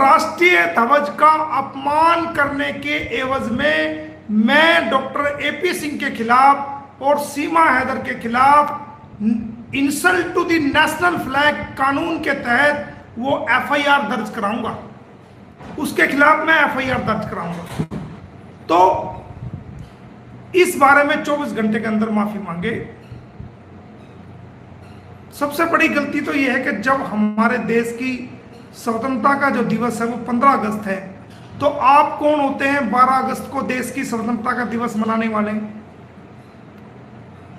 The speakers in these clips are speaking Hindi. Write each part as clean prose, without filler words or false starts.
राष्ट्रीय ध्वज का अपमान करने के एवज में मैं डॉक्टर एपी सिंह के खिलाफ और सीमा हैदर के खिलाफ insult to the national flag कानून के तहत वो एफआईआर दर्ज कराऊंगा, उसके खिलाफ मैं एफआईआर दर्ज कराऊंगा। तो इस बारे में 24 घंटे के अंदर माफी मांगे। सबसे बड़ी गलती तो यह है कि जब हमारे देश की स्वतंत्रता का जो दिवस है वो 15 अगस्त है, तो आप कौन होते हैं 12 अगस्त को देश की स्वतंत्रता का दिवस मनाने वाले?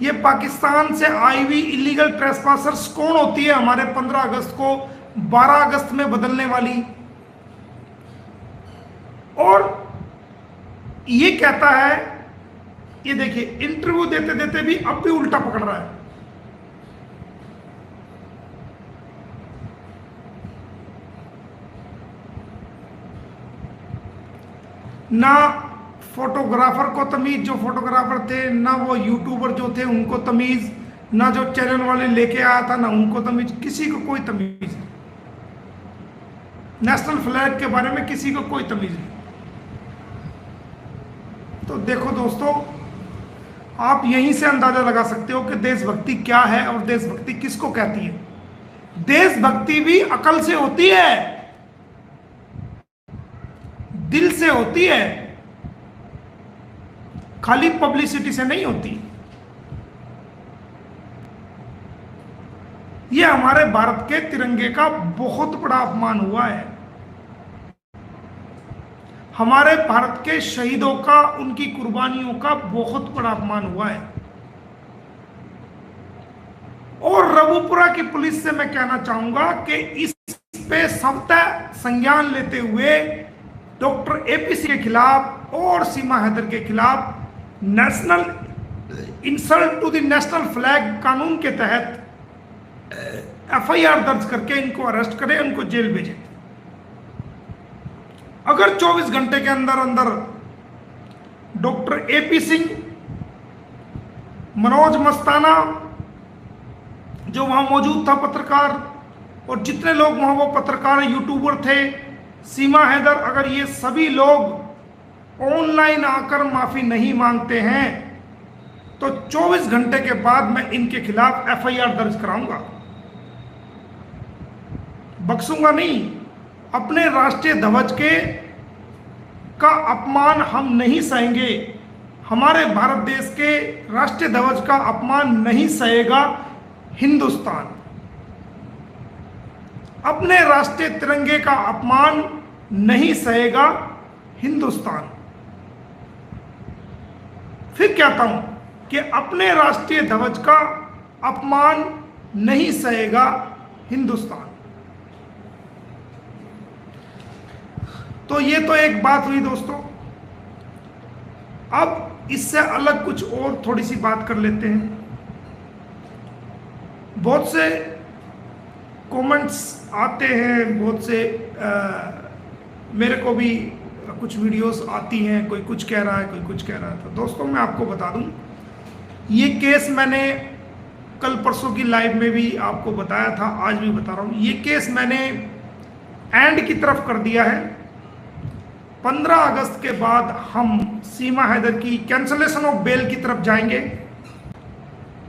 ये पाकिस्तान से आई हुई इलीगल ट्रेसपासर्स कौन होती है हमारे 15 अगस्त को 12 अगस्त में बदलने वाली? और ये कहता है, ये देखिए इंटरव्यू देते देते भी अब भी उल्टा पकड़ रहा है। ना फोटोग्राफर को तमीज, जो फोटोग्राफर थे, ना वो यूट्यूबर जो थे उनको तमीज, ना जो चैनल वाले लेके आया था ना उनको तमीज, किसी को कोई तमीज नहीं। नेशनल फ्लैग के बारे में किसी को कोई तमीज नहीं। तो देखो दोस्तों, आप यहीं से अंदाजा लगा सकते हो कि देशभक्ति क्या है और देशभक्ति किसको कहती है। देशभक्ति भी अकल से होती है, दिल से होती है, खाली पब्लिसिटी से नहीं होती। यह हमारे भारत के तिरंगे का बहुत बड़ा अपमान हुआ है। हमारे भारत के शहीदों का, उनकी कुर्बानियों का बहुत बड़ा अपमान हुआ है। और रघुपुरा की पुलिस से मैं कहना चाहूंगा कि इस पे सख्त संज्ञान लेते हुए डॉक्टर एपी सिंह के खिलाफ और सीमा हैदर के खिलाफ national insult to the national flag कानून के तहत एफआईआर दर्ज करके इनको अरेस्ट करें, उनको जेल भेजें। अगर 24 घंटे के अंदर अंदर डॉक्टर एपी सिंह, मनोज मस्ताना जो वहां मौजूद था पत्रकार, और जितने लोग वहां वो पत्रकार यूट्यूबर थे, सीमा हैदर, अगर ये सभी लोग ऑनलाइन आकर माफी नहीं मांगते हैं तो 24 घंटे के बाद मैं इनके खिलाफ एफआईआर दर्ज कराऊंगा। बख्शूंगा नहीं। अपने राष्ट्रीय ध्वज का अपमान हम नहीं सहेंगे। हमारे भारत देश के राष्ट्रीय ध्वज का अपमान नहीं सहेगा हिंदुस्तान। अपने राष्ट्रीय तिरंगे का अपमान नहीं सहेगा हिंदुस्तान। फिर कहता हूं कि अपने राष्ट्रीय ध्वज का अपमान नहीं सहेगा हिंदुस्तान। तो ये तो एक बात हुई दोस्तों। अब इससे अलग कुछ और थोड़ी सी बात कर लेते हैं। बहुत से कमेंट्स आते हैं, बहुत से मेरे को भी कुछ वीडियोस आती हैं, कोई कुछ कह रहा है, कोई कुछ कह रहा है। तो दोस्तों मैं आपको बता दूं, ये केस मैंने कल परसों की लाइव में भी आपको बताया था, आज भी बता रहा हूं। ये केस मैंने एंड की तरफ कर दिया है। 15 अगस्त के बाद हम सीमा हैदर की कैंसलेशन ऑफ बेल की तरफ जाएंगे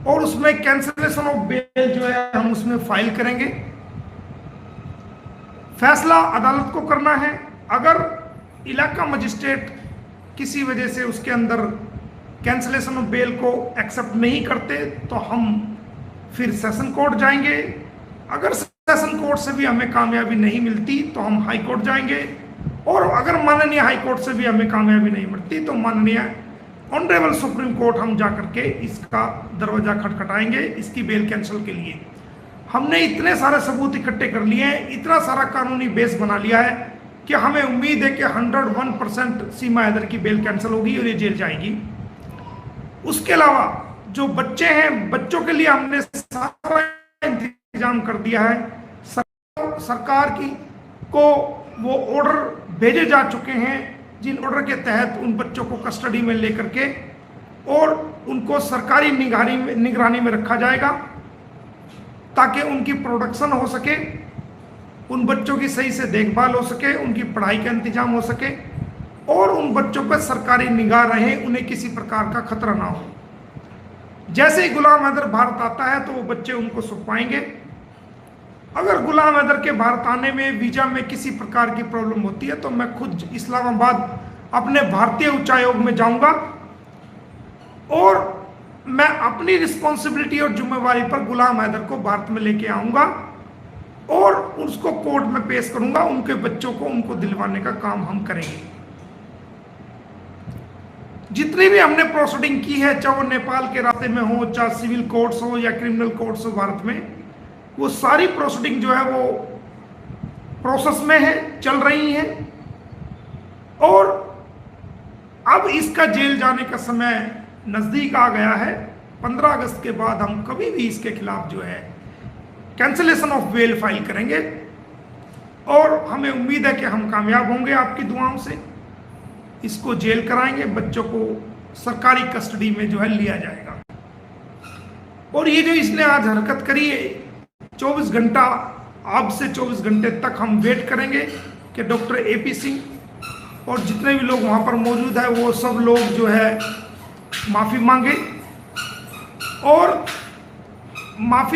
और उसमें कैंसलेशन ऑफ बेल जो है हम उसमें फाइल करेंगे। फैसला अदालत को करना है। अगर इलाका मजिस्ट्रेट किसी वजह से उसके अंदर कैंसलेशन ऑफ बेल को एक्सेप्ट नहीं करते तो हम फिर सेशन कोर्ट जाएंगे। अगर सेशन कोर्ट से भी हमें कामयाबी नहीं मिलती तो हम हाई कोर्ट जाएंगे, और अगर माननीय हाई कोर्ट से भी हमें कामयाबी नहीं मिलती तो माननीय ऑनरेबल सुप्रीम कोर्ट हम जाकर के इसका दरवाजा खटखटाएंगे इसकी बेल कैंसिल के लिए। हमने इतने सारे सबूत इकट्ठे कर लिए हैं, इतना सारा कानूनी बेस बना लिया है कि हमें उम्मीद है कि 101% सीमा हैदर की बेल कैंसिल होगी और ये जेल जाएगी। उसके अलावा जो बच्चे हैं, बच्चों के लिए हमने सारा इंतजाम कर दिया है। सरकार की को वो ऑर्डर भेजे जा चुके हैं, जिन ऑर्डर के तहत उन बच्चों को कस्टडी में लेकर के और उनको सरकारी निगरानी में रखा जाएगा ताकि उनकी प्रोडक्शन हो सके उन बच्चों की सही से देखभाल हो सके, उनकी पढ़ाई का इंतजाम हो सके और उन बच्चों पर सरकारी निगाह रहे, उन्हें किसी प्रकार का खतरा ना हो। जैसे ही गुलाम हैदर भारत आता है तो वो बच्चे उनको सौंप पाएंगे। अगर गुलाम हैदर के भारत आने में वीजा में किसी प्रकार की प्रॉब्लम होती है तो मैं खुद इस्लामाबाद अपने भारतीय उच्चायोग में जाऊंगा और मैं अपनी रिस्पॉन्सिबिलिटी और जिम्मेवारी पर गुलाम हैदर को भारत में लेके आऊंगा और उसको कोर्ट में पेश करूंगा। उनके बच्चों को उनको दिलवाने का काम हम करेंगे। जितनी भी हमने प्रोसीडिंग की है, चाहे वो नेपाल के रास्ते में हो, चाहे सिविल कोर्ट्स हो या क्रिमिनल कोर्ट्स हो भारत में, वो सारी प्रोसीडिंग जो है वो प्रोसेस में है, चल रही है। और अब इसका जेल जाने का समय नजदीक आ गया है। 15 अगस्त के बाद हम कभी भी इसके खिलाफ जो है कैंसिलेशन ऑफ बेल फाइल करेंगे और हमें उम्मीद है कि हम कामयाब होंगे आपकी दुआओं से। इसको जेल कराएंगे, बच्चों को सरकारी कस्टडी में जो है लिया जाएगा। और ये जो इसने आज हरकत करी है, 24 घंटा, अब से 24 घंटे तक हम वेट करेंगे कि डॉक्टर AP सिंह और जितने भी लोग वहाँ पर मौजूद है वो सब लोग जो है माफ़ी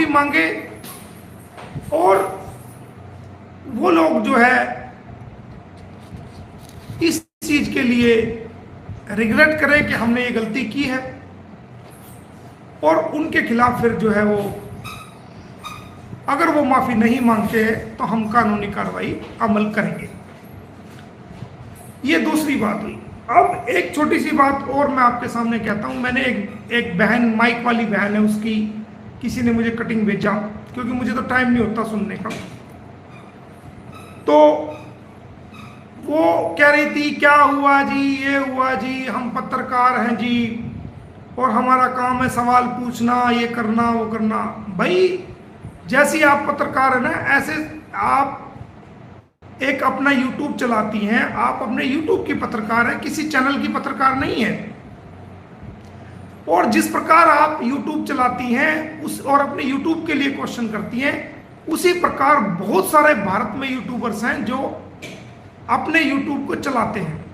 मांगे और वो लोग जो है इस चीज के लिए रिग्रेट करें कि हमने ये गलती की है और उनके खिलाफ फिर जो है वो, अगर वो माफी नहीं मांगते तो हम कानूनी कार्रवाई अमल करेंगे। ये दूसरी बात हुई। अब एक छोटी सी बात और मैं आपके सामने कहता हूं। मैंने एक बहन, माइक वाली बहन है, उसकी किसी ने मुझे कटिंग भेजा क्योंकि मुझे तो टाइम नहीं होता सुनने का। तो वो कह रही थी क्या हुआ जी, ये हुआ जी, हम पत्रकार हैं जी और हमारा काम है सवाल पूछना, ये करना वो करना। भाई जैसी आप पत्रकार है ना, ऐसे आप एक अपना YouTube चलाती हैं, आप अपने YouTube की पत्रकार हैं, किसी चैनल की पत्रकार नहीं है। और जिस प्रकार आप YouTube चलाती हैं उस और अपने YouTube के लिए क्वेश्चन करती हैं, उसी प्रकार बहुत सारे भारत में यूट्यूबर्स हैं जो अपने YouTube को चलाते हैं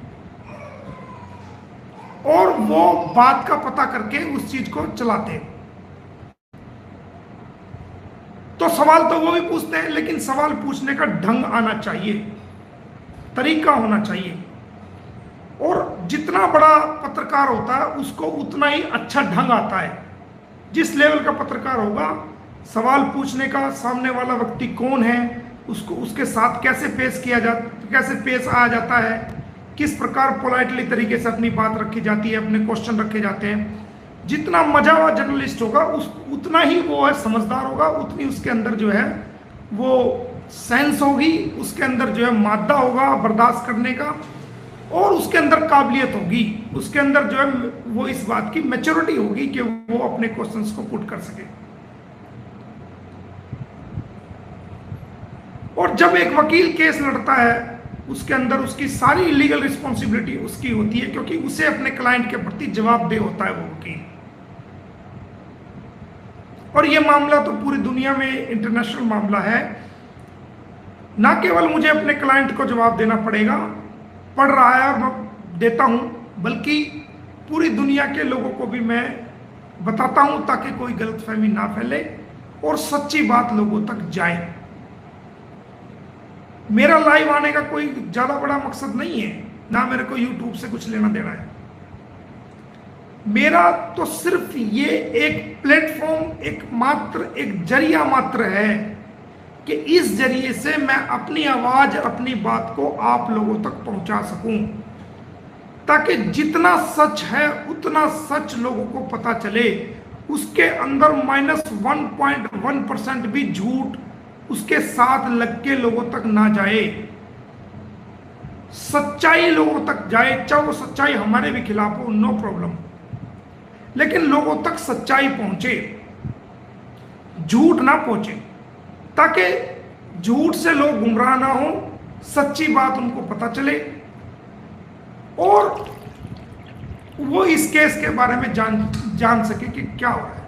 और वो बात का पता करके उस चीज को चलाते हैं। तो सवाल तो वो भी पूछते हैं, लेकिन सवाल पूछने का ढंग आना चाहिए, तरीका होना चाहिए। और जितना बड़ा पत्रकार होता है उसको उतना ही अच्छा ढंग आता है। जिस लेवल का पत्रकार होगा, सवाल पूछने का, सामने वाला व्यक्ति कौन है, उसको उसके साथ कैसे पेश आया जाता है, किस प्रकार पोलाइटली तरीके से अपनी बात रखी जाती है, अपने क्वेश्चन रखे जाते हैं। जितना मजा हुआ जर्नलिस्ट होगा उतना ही वो है समझदार होगा, उतनी उसके अंदर जो है वो सेंस होगी, उसके अंदर जो है मादा होगा बर्दाश्त करने का, और उसके अंदर काबिलियत होगी, उसके अंदर जो है वो इस बात की मैच्योरिटी होगी कि वो अपने क्वेश्चंस को पुट कर सके। और जब एक वकील केस लड़ता है उसके अंदर उसकी सारी लीगल रिस्पॉन्सिबिलिटी उसकी होती है, क्योंकि उसे अपने क्लाइंट के प्रति जवाबदेह होता है वो वकील। और ये मामला तो पूरी दुनिया में इंटरनेशनल मामला है। ना केवल मुझे अपने क्लाइंट को जवाब देना पड़ रहा है और मैं देता हूं, बल्कि पूरी दुनिया के लोगों को भी मैं बताता हूं ताकि कोई गलतफहमी ना फैले और सच्ची बात लोगों तक जाए। मेरा लाइव आने का कोई ज्यादा बड़ा मकसद नहीं है, ना मेरे को YouTube से कुछ लेना देना है। मेरा तो सिर्फ ये एक प्लेटफॉर्म, एक जरिया मात्र है कि इस जरिए से मैं अपनी आवाज, अपनी बात को आप लोगों तक पहुंचा सकूं, ताकि जितना सच है उतना सच लोगों को पता चले। उसके अंदर -1.1% भी झूठ उसके साथ लग के लोगों तक ना जाए, सच्चाई लोगों तक जाए। चाहे वो सच्चाई हमारे भी खिलाफ हो, नो प्रॉब्लम, लेकिन लोगों तक सच्चाई पहुंचे, झूठ ना पहुंचे, ताकि झूठ से लोग गुमराह ना हो, सच्ची बात उनको पता चले और वो इस केस के बारे में जान सके कि क्या हो रहा है।